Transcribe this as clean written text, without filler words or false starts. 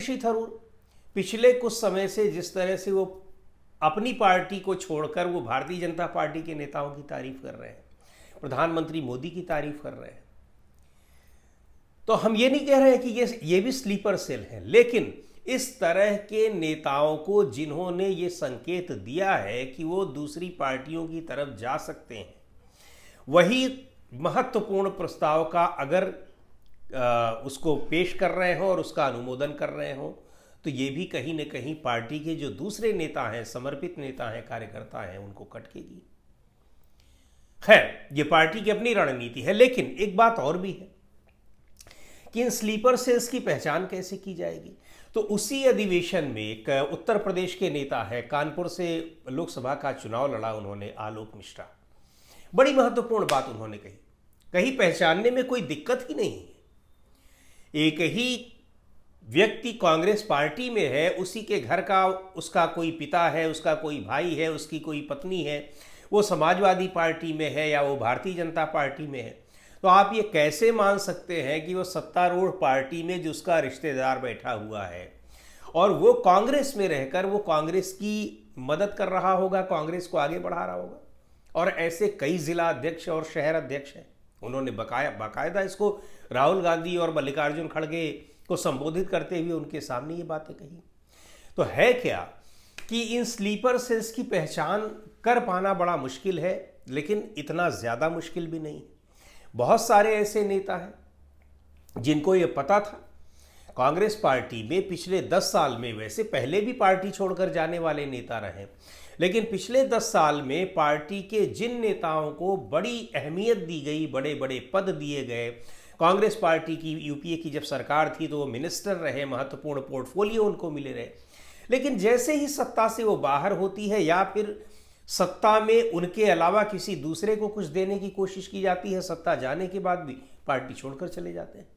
शशि थरूर पिछले कुछ समय से जिस तरह से वो अपनी पार्टी को छोड़कर वो भारतीय जनता पार्टी के नेताओं की तारीफ कर रहे हैं, प्रधानमंत्री मोदी की तारीफ कर रहे हैं, तो हम ये नहीं कह रहे हैं कि ये भी स्लीपर सेल है, लेकिन इस तरह के नेताओं को जिन्होंने ये संकेत दिया है कि वो दूसरी पार्टियों की तरफ जा सकते हैं, वही महत्वपूर्ण प्रस्ताव का अगर उसको पेश कर रहे हो और उसका अनुमोदन कर रहे हो, तो ये भी कहीं न कहीं पार्टी के जो दूसरे नेता हैं, समर्पित नेता हैं, कार्यकर्ता हैं, उनको खटकेगी। खैर, ये पार्टी की अपनी रणनीति है, लेकिन एक बात और भी है कि इन स्लीपर सेल्स की पहचान कैसे की जाएगी। तो उसी अधिवेशन में एक उत्तर प्रदेश के नेता है, कानपुर से लोकसभा का चुनाव लड़ा उन्होंने, आलोक मिश्रा। बड़ी महत्वपूर्ण बात उन्होंने कही, कहीं पहचानने में कोई दिक्कत ही नहीं है। एक ही व्यक्ति कांग्रेस पार्टी में है, उसी के घर का उसका कोई पिता है, उसका कोई भाई है, उसकी कोई पत्नी है, वो समाजवादी पार्टी में है या वो भारतीय जनता पार्टी में है, तो आप ये कैसे मान सकते हैं कि वो सत्तारूढ़ पार्टी में जो उसका रिश्तेदार बैठा हुआ है और वो कांग्रेस में रहकर वो कांग्रेस की मदद कर रहा होगा, कांग्रेस को आगे बढ़ा रहा होगा। और ऐसे कई जिला अध्यक्ष और शहर अध्यक्ष हैं, उन्होंने बाकायदा इसको राहुल गांधी और मल्लिकार्जुन खड़गे को संबोधित करते हुए उनके सामने ये बातें कही। तो है क्या कि इन स्लीपर सेल्स की पहचान कर पाना बड़ा मुश्किल है, लेकिन इतना ज़्यादा मुश्किल भी नहीं। बहुत सारे ऐसे नेता हैं जिनको ये पता था, कांग्रेस पार्टी में पिछले 10 साल में, वैसे पहले भी पार्टी छोड़कर जाने वाले नेता रहे, लेकिन पिछले 10 साल में पार्टी के जिन नेताओं को बड़ी अहमियत दी गई, बड़े बड़े पद दिए गए, कांग्रेस पार्टी की यूपीए की जब सरकार थी तो वो मिनिस्टर रहे, महत्वपूर्ण पोर्टफोलियो उनको मिले रहे, लेकिन जैसे ही सत्ता से वो बाहर होती है या फिर सत्ता में उनके अलावा किसी दूसरे को कुछ देने की कोशिश की जाती है, सत्ता जाने के बाद भी पार्टी छोड़कर चले जाते हैं।